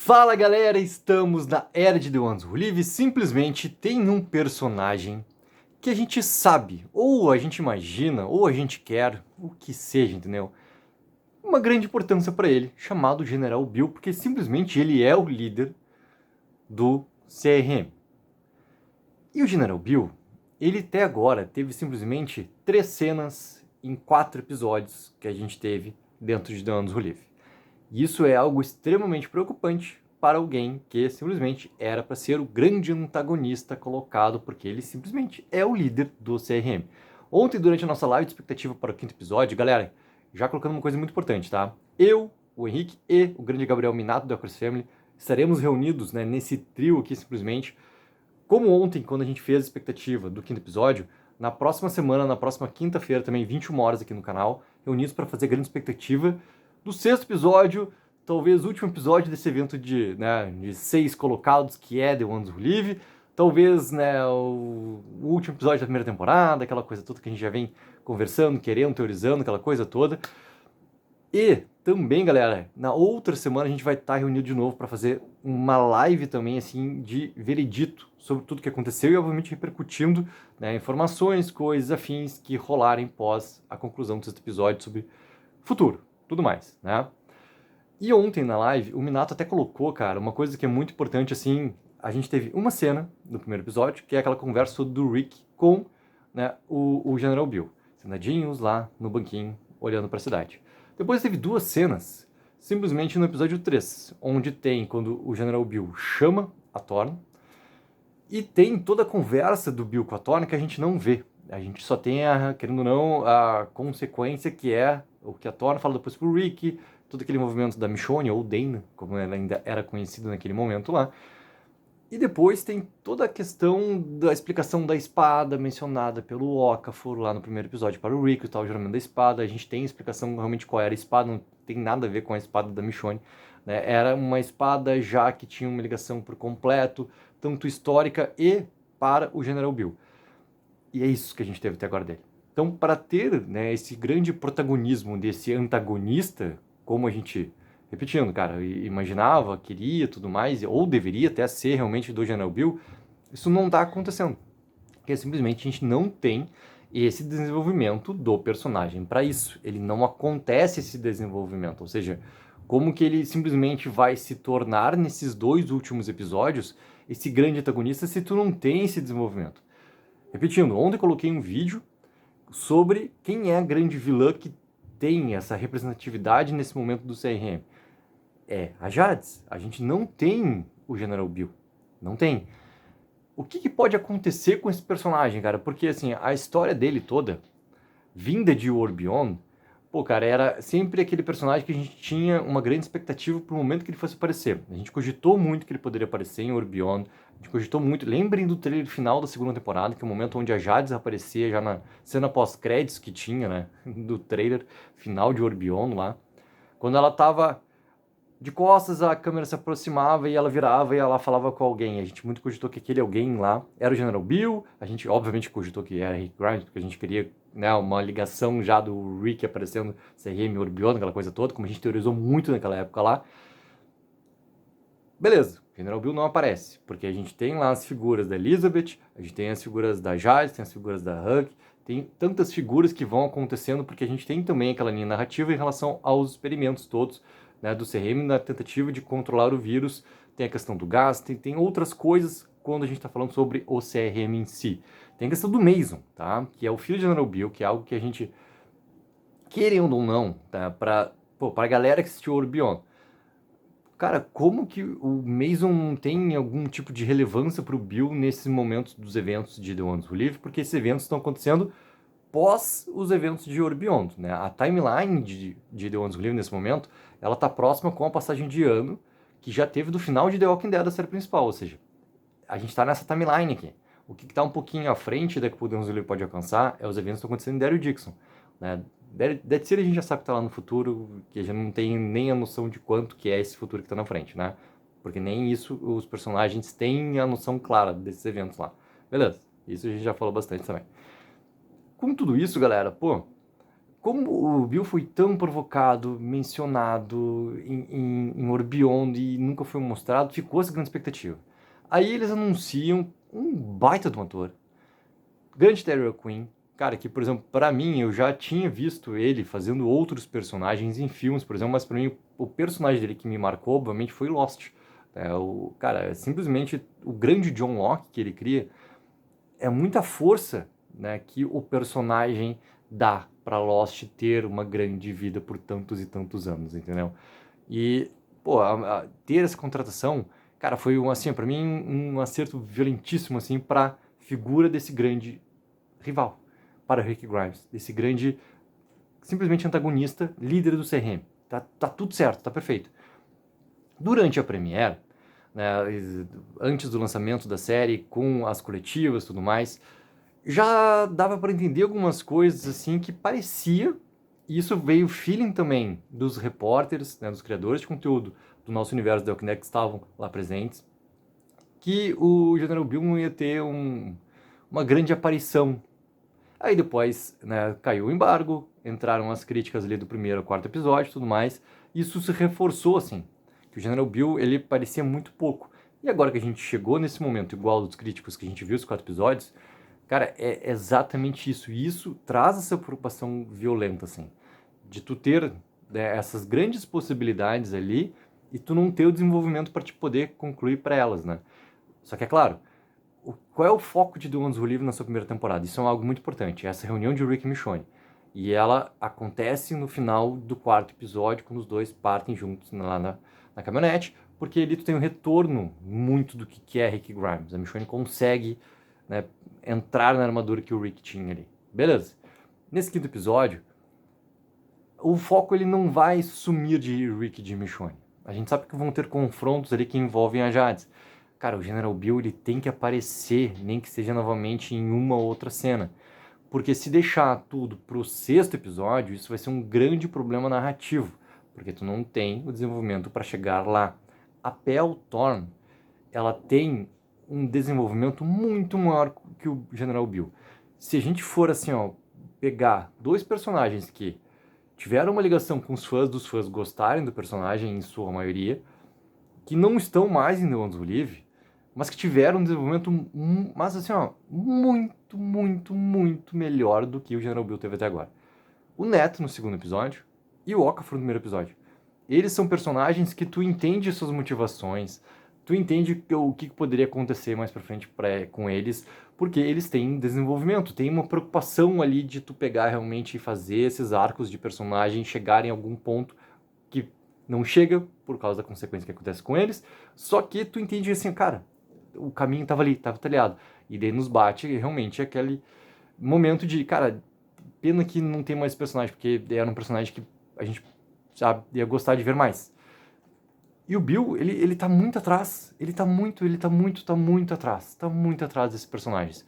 Fala galera, estamos na era de The Ones Who Live. Simplesmente tem um personagem que a gente sabe, ou a gente imagina, ou a gente quer, o que seja, entendeu? Uma grande importância para ele, chamado General Bill, porque simplesmente ele é o líder do CRM. E o General Bill, ele até agora teve simplesmente 3 cenas em 4 episódios que a gente teve dentro de The Ones Who Live. E isso é algo extremamente preocupante para alguém que simplesmente era para ser o grande antagonista colocado, porque ele simplesmente é o líder do CRM. Ontem, durante a nossa live de expectativa para o 5º episódio, galera, já colocando uma coisa muito importante, tá? Eu, o Henrique e o grande Gabriel Minato da Cross Family estaremos reunidos, né, nesse trio aqui simplesmente, como ontem, quando a gente fez a expectativa do 5º episódio, na próxima semana, na próxima quinta-feira, também 21 horas aqui no canal, reunidos para fazer a grande expectativa do 6º episódio, talvez o último episódio desse evento de 6 colocados, que é The Ones Who Live, talvez o último episódio da primeira temporada, aquela coisa toda que a gente já vem conversando, querendo, teorizando, aquela coisa toda. E também, galera, na outra semana a gente vai estar reunido de novo para fazer uma live também, assim, de veredito sobre tudo que aconteceu e, obviamente, repercutindo, né, informações, coisas afins que rolarem pós a conclusão desse episódio sobre futuro, tudo mais, né? E ontem na live, o Minato até colocou, cara, uma coisa que é muito importante, assim, a gente teve uma cena no primeiro episódio, que é aquela conversa do Rick com, né, o General Bill, sentadinhos lá no banquinho, olhando para a cidade. Depois teve 2 cenas, simplesmente no episódio 3, onde tem quando o General Bill chama a Thorne, e tem toda a conversa do Bill com a Thorne que a gente não vê. A gente só tem, querendo ou não, a consequência que é o que a Thorne fala depois pro Rick, todo aquele movimento da Michonne, ou Dana, como ela ainda era conhecida naquele momento lá. E depois tem toda a questão da explicação da espada mencionada pelo Okafor lá no primeiro episódio para o Rick, o tal juramento da espada. A gente tem a explicação realmente qual era a espada, não tem nada a ver com a espada da Michonne, né? Era uma espada já que tinha uma ligação por completo, tanto histórica e para o General Bill. E é isso que a gente teve até agora dele. Então, para ter, né, esse grande protagonismo desse antagonista, como a gente, repetindo, cara, imaginava, queria, tudo mais, ou deveria até ser realmente do General Bill, isso não está acontecendo. Porque simplesmente a gente não tem esse desenvolvimento do personagem para isso. Ele não acontece esse desenvolvimento, ou seja, como que ele simplesmente vai se tornar nesses 2 últimos episódios esse grande antagonista se tu não tem esse desenvolvimento. Repetindo, ontem eu coloquei um vídeo sobre quem é a grande vilã que tem essa representatividade nesse momento do CRM. É a Jades. A gente não tem o General Bill. Não tem. O que pode acontecer com esse personagem, cara? Porque, assim, a história dele toda, vinda de War Beyond, pô, cara, era sempre aquele personagem que a gente tinha uma grande expectativa pro momento que ele fosse aparecer. A gente cogitou muito que ele poderia aparecer em War Beyond, a gente cogitou muito. Lembrem do trailer final da 2ª temporada, que é o momento onde a Jades aparecia já na cena pós-créditos que tinha, né, do trailer final de War Beyond lá. Quando ela tava de costas, a câmera se aproximava e ela virava e ela falava com alguém. A gente muito cogitou que aquele alguém lá era o General Bill. A gente, obviamente, cogitou que era Rick Grimes, porque a gente queria, né, uma ligação já do Rick aparecendo CRM Orbion, aquela coisa toda, como a gente teorizou muito naquela época lá. Beleza, General Bill não aparece, porque a gente tem lá as figuras da Elizabeth, a gente tem as figuras da Jade, tem as figuras da Huck, tem tantas figuras que vão acontecendo, porque a gente tem também aquela linha narrativa em relação aos experimentos todos, né, do CRM na tentativa de controlar o vírus. Tem a questão do gás, tem outras coisas quando a gente está falando sobre o CRM em si. Tem a questão do Mason, tá? Que é o filho de General Bill, que é algo que a gente, querendo ou não, tá? Para a galera que assistiu Orbion, cara, como que o Mason tem algum tipo de relevância para o Bill nesses momentos dos eventos de The Ones Who Live? Porque esses eventos estão acontecendo pós os eventos de Orbiond, né? A timeline de The Ones Who Live nesse momento, ela tá próxima com a passagem de ano que já teve do final de The Walking Dead da série principal, ou seja, a gente tá nessa timeline aqui. O que tá um pouquinho à frente da que o The Ones Who Live pode alcançar é os eventos que estão acontecendo em Daryl Dixon, né? Dead City a gente já sabe que tá lá no futuro, que a gente não tem nem a noção de quanto que é esse futuro que tá na frente, né? Porque nem isso os personagens têm a noção clara desses eventos lá. Beleza, isso a gente já falou bastante também. Com tudo isso, galera, pô, como o Bill foi tão provocado, mencionado em Orbeyond e nunca foi mostrado, ficou essa grande expectativa. Aí eles anunciam um baita de um ator, grande Terry Quinn, cara, que, por exemplo, pra mim, eu já tinha visto ele fazendo outros personagens em filmes, por exemplo, mas pra mim o personagem dele que me marcou, obviamente, foi Lost. Cara, simplesmente o grande John Locke que ele cria é muita força, né, que o personagem dá pra Lost ter uma grande vida por tantos e tantos anos, entendeu? E, pô, ter essa contratação, cara, foi assim, para mim um acerto violentíssimo assim para figura desse grande rival, para Rick Grimes, desse grande simplesmente antagonista, líder do CRM. Tá tudo certo, tá perfeito. Durante a premiere, né, antes do lançamento da série, com as coletivas e tudo mais, já dava para entender algumas coisas assim que parecia, e isso veio feeling também dos repórteres, né, dos criadores de conteúdo do nosso universo da Walking Dead que estavam lá presentes, que o General Bill não ia ter uma grande aparição. Aí depois, né, caiu o embargo, entraram as críticas ali do primeiro ao quarto episódio e tudo mais, e isso se reforçou assim, que o General Bill ele parecia muito pouco. E agora que a gente chegou nesse momento igual dos críticos que a gente viu os 4 episódios, cara, é exatamente isso. E isso traz essa preocupação violenta, assim, de tu ter, né, essas grandes possibilidades ali e tu não ter o desenvolvimento para te poder concluir para elas, né? Só que é claro, qual é o foco de The Ones Who Live na sua primeira temporada? Isso é algo muito importante, essa reunião de Rick e Michonne. E ela acontece no final do quarto episódio, quando os dois partem juntos lá na caminhonete, porque ali tu tem um retorno muito do que é Rick Grimes. A Michonne consegue, né, entrar na armadura que o Rick tinha ali. Beleza. Nesse quinto episódio, o foco ele não vai sumir de Rick e de Michonne. A gente sabe que vão ter confrontos ali que envolvem a Jades. Cara, o General Bill ele tem que aparecer, nem que seja novamente em uma ou outra cena. Porque se deixar tudo pro sexto episódio, isso vai ser um grande problema narrativo. Porque tu não tem o desenvolvimento para chegar lá. A Pel Thorne, ela tem um desenvolvimento muito maior que o General Bill. Se a gente for assim, ó, pegar dois personagens que tiveram uma ligação com os fãs, dos fãs gostarem do personagem em sua maioria, que não estão mais em The Ones Who Live, mas que tiveram um desenvolvimento, mas assim, ó, muito, muito, muito melhor do que o General Bill teve até agora. O Neto no segundo episódio e o Okafor no primeiro episódio. Eles são personagens que tu entende suas motivações, tu entende o que poderia acontecer mais pra frente com eles, porque eles têm desenvolvimento, tem uma preocupação ali de tu pegar realmente e fazer esses arcos de personagem chegarem a algum ponto que não chega por causa da consequência que acontece com eles, só que tu entende assim, cara, o caminho tava ali, tava talhado, e daí nos bate realmente aquele momento de, cara, pena que não tem mais personagem, porque era um personagem que a gente, sabe, ia gostar de ver mais. E o Bill, ele tá muito atrás. Ele tá muito atrás. Tá muito atrás desses personagens.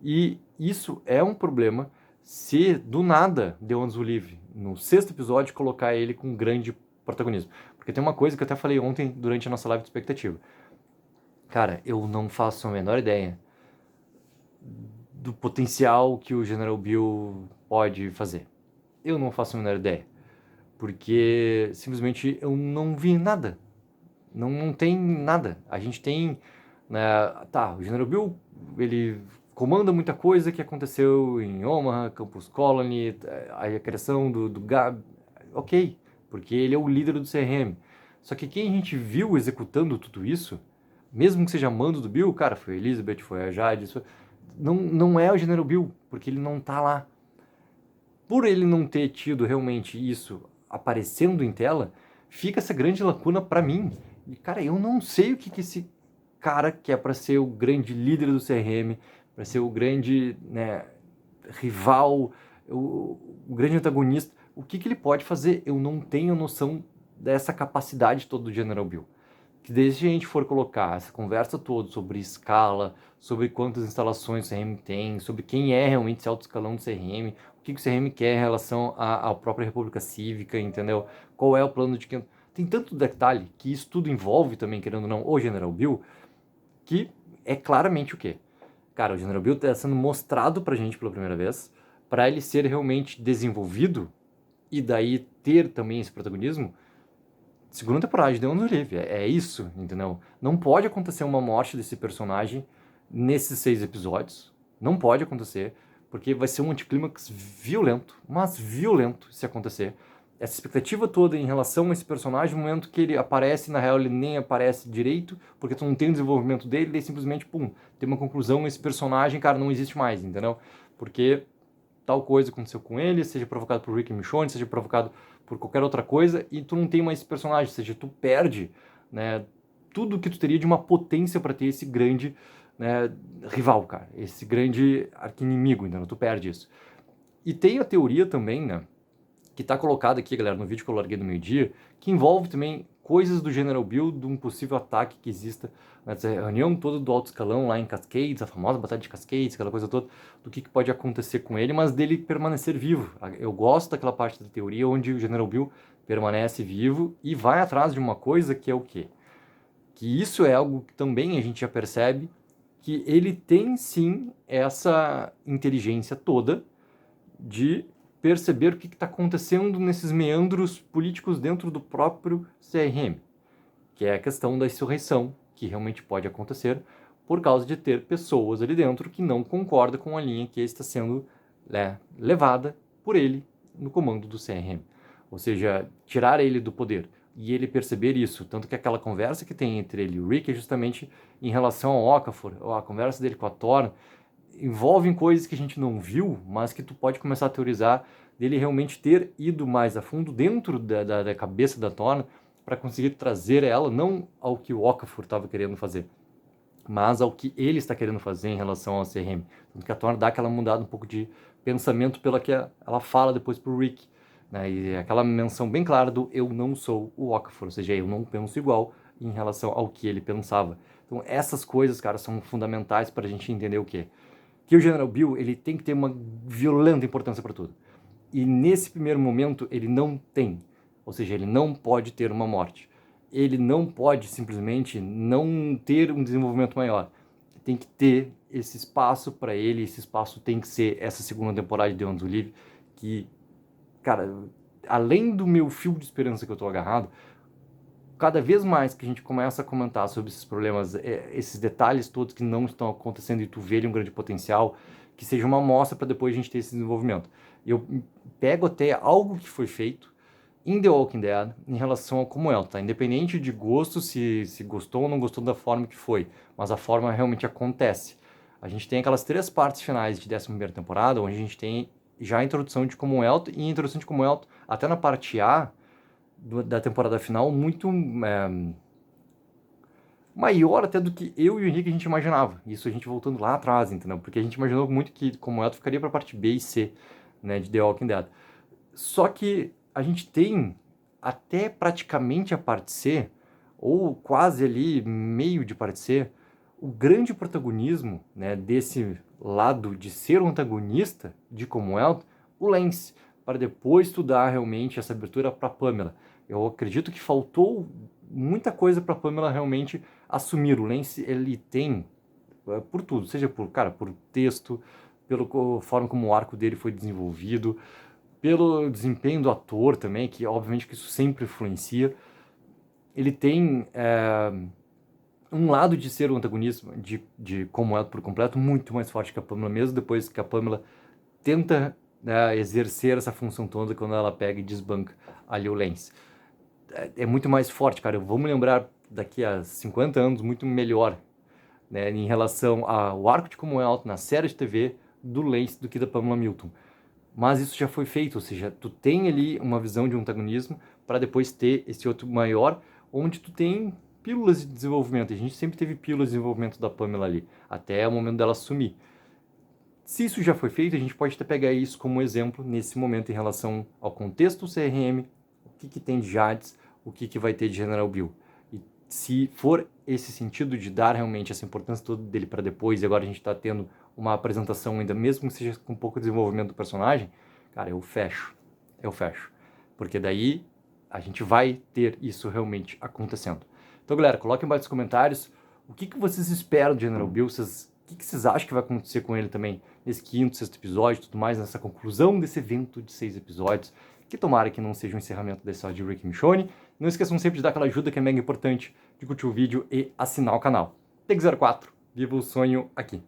E isso é um problema se, do nada, The Ones Who Live, no sexto episódio, colocar ele com grande protagonismo. Porque tem uma coisa que eu até falei ontem, durante a nossa live de expectativa. Cara, eu não faço a menor ideia do potencial que o General Bill pode fazer. Eu não faço a menor ideia. Porque, simplesmente, eu não vi nada. Não tem nada. A gente tem, né, tá, o General Bill, ele comanda muita coisa que aconteceu em Omaha, Campus Colony, a criação do Gab, ok, porque ele é o líder do CRM. Só que quem a gente viu executando tudo isso, mesmo que seja mando do Bill, cara, foi a Elizabeth, foi a Jade, não é o General Bill, porque ele não tá lá. Por ele não ter tido realmente isso aparecendo em tela, fica essa grande lacuna para mim. E, cara, eu não sei o que esse cara que é para ser o grande líder do CRM, para ser o grande, né, rival, o grande antagonista, o que ele pode fazer? Eu não tenho noção dessa capacidade toda do General Bill. Que desde a gente for colocar essa conversa toda sobre escala, sobre quantas instalações o CRM tem, sobre quem é realmente esse alto escalão do CRM, o que o CRM quer em relação à própria República Cívica, entendeu? Qual é o plano de... Tem tanto detalhe que isso tudo envolve também, querendo ou não, o General Bill, que é claramente o quê? Cara, o General Bill está sendo mostrado pra gente pela primeira vez, para ele ser realmente desenvolvido, e daí ter também esse protagonismo, segunda temporada de The One Who Live, é isso, entendeu? Não pode acontecer uma morte desse personagem nesses 6 episódios, não pode acontecer, porque vai ser um anticlímax violento, mas violento se acontecer. Essa expectativa toda em relação a esse personagem, no momento que ele aparece, na real ele nem aparece direito, porque tu não tem o desenvolvimento dele, e simplesmente, pum, tem uma conclusão, esse personagem, cara, não existe mais, entendeu? Porque tal coisa aconteceu com ele, seja provocado por Rick e Michonne, seja provocado por qualquer outra coisa, e tu não tem mais esse personagem, ou seja, tu perde, né, tudo que tu teria de uma potência para ter esse grande, né, rival, cara, esse grande arqui-inimigo, entendeu? Tu perde isso. E tem a teoria também, né, que tá colocada aqui, galera, no vídeo que eu larguei no meio-dia, que envolve também coisas do General Bill, de um possível ataque que exista nessa reunião toda do alto escalão lá em Cascades, a famosa batalha de Cascades, aquela coisa toda, do que pode acontecer com ele, mas dele permanecer vivo. Eu gosto daquela parte da teoria onde o General Bill permanece vivo e vai atrás de uma coisa que é o quê? Que isso é algo que também a gente já percebe, que ele tem sim essa inteligência toda de perceber o que está acontecendo nesses meandros políticos dentro do próprio CRM, que é a questão da insurreição, que realmente pode acontecer por causa de ter pessoas ali dentro que não concordam com a linha que está sendo levada por ele no comando do CRM. Ou seja, tirar ele do poder e ele perceber isso. Tanto que aquela conversa que tem entre ele e o Rick é justamente em relação ao Okafor, a conversa dele com a Thorne, envolvem coisas que a gente não viu, mas que tu pode começar a teorizar dele realmente ter ido mais a fundo dentro da cabeça da Thorne para conseguir trazer ela não ao que o Okafor estava querendo fazer, mas ao que ele está querendo fazer em relação ao CRM. Tanto que a Thorne dá aquela mudada um pouco de pensamento pela que ela fala depois pro Rick, né? E aquela menção bem clara do eu não sou o Okafor, ou seja, eu não penso igual em relação ao que ele pensava. Então essas coisas, cara, são fundamentais para a gente entender o quê? Que o General Bill ele tem que ter uma violenta importância para tudo. E nesse primeiro momento ele não tem. Ou seja, ele não pode ter uma morte. Ele não pode simplesmente não ter um desenvolvimento maior. Tem que ter esse espaço para ele, esse espaço tem que ser essa segunda temporada de The Ones Who Live, que, cara, além do meu fio de esperança que eu tô agarrado, cada vez mais que a gente começa a comentar sobre esses problemas, esses detalhes todos que não estão acontecendo e tu vê um grande potencial, que seja uma amostra para depois a gente ter esse desenvolvimento. Eu pego até algo que foi feito em The Walking Dead em relação a como é, tá? Independente de gosto, se gostou ou não gostou da forma que foi, mas a forma realmente acontece. A gente tem aquelas 3 partes finais de 11ª temporada, onde a gente tem já a introdução de Commonwealth e a introdução de Commonwealth até na parte A da temporada final muito maior até do que eu e o Henrique a gente imaginava. Isso a gente voltando lá atrás, entendeu? Porque a gente imaginou muito que Commonwealth ficaria para a parte B e C, né, de The Walking Dead. Só que a gente tem até praticamente a parte C, ou quase ali meio de parte C, o grande protagonismo, né, desse lado de ser o antagonista de Commonwealth, o Lance, para depois estudar realmente essa abertura para Pamela. Eu acredito que faltou muita coisa para Pamela realmente assumir. O Lance, ele tem, por tudo, seja por texto, pela forma como o arco dele foi desenvolvido, pelo desempenho do ator também, que obviamente que isso sempre influencia. Ele tem um lado de ser o antagonismo de Commonwealth por completo muito mais forte que a Pamela, mesmo depois que a Pamela tenta, né, exercer essa função toda quando ela pega e desbanca ali o Lance. É muito mais forte, cara. Vamos lembrar daqui a 50 anos muito melhor, né, em relação ao arco de Commonwealth na série de TV do Lance do que da Pamela Milton. Mas isso já foi feito, ou seja, tu tem ali uma visão de um antagonismo para depois ter esse outro maior, onde tu tem pílulas de desenvolvimento. A gente sempre teve pílulas de desenvolvimento da Pamela ali, até o momento dela sumir. Se isso já foi feito, a gente pode até pegar isso como exemplo nesse momento em relação ao contexto do CRM, o que tem de Jades, o que vai ter de General Bill. E se for esse sentido de dar realmente essa importância toda dele para depois, e agora a gente está tendo uma apresentação ainda, mesmo que seja com pouco desenvolvimento do personagem, cara, eu fecho. Porque daí a gente vai ter isso realmente acontecendo. Então, galera, coloquem embaixo nos comentários o que vocês esperam de General Bill, o que vocês acham que vai acontecer com ele também nesse 5º, 6º episódio e tudo mais, nessa conclusão desse evento de 6 episódios, que tomara que não seja um encerramento da história de Rick Michonne. Não esqueçam sempre de dar aquela ajuda que é mega importante, de curtir o vídeo e assinar o canal. Take04, viva o sonho aqui!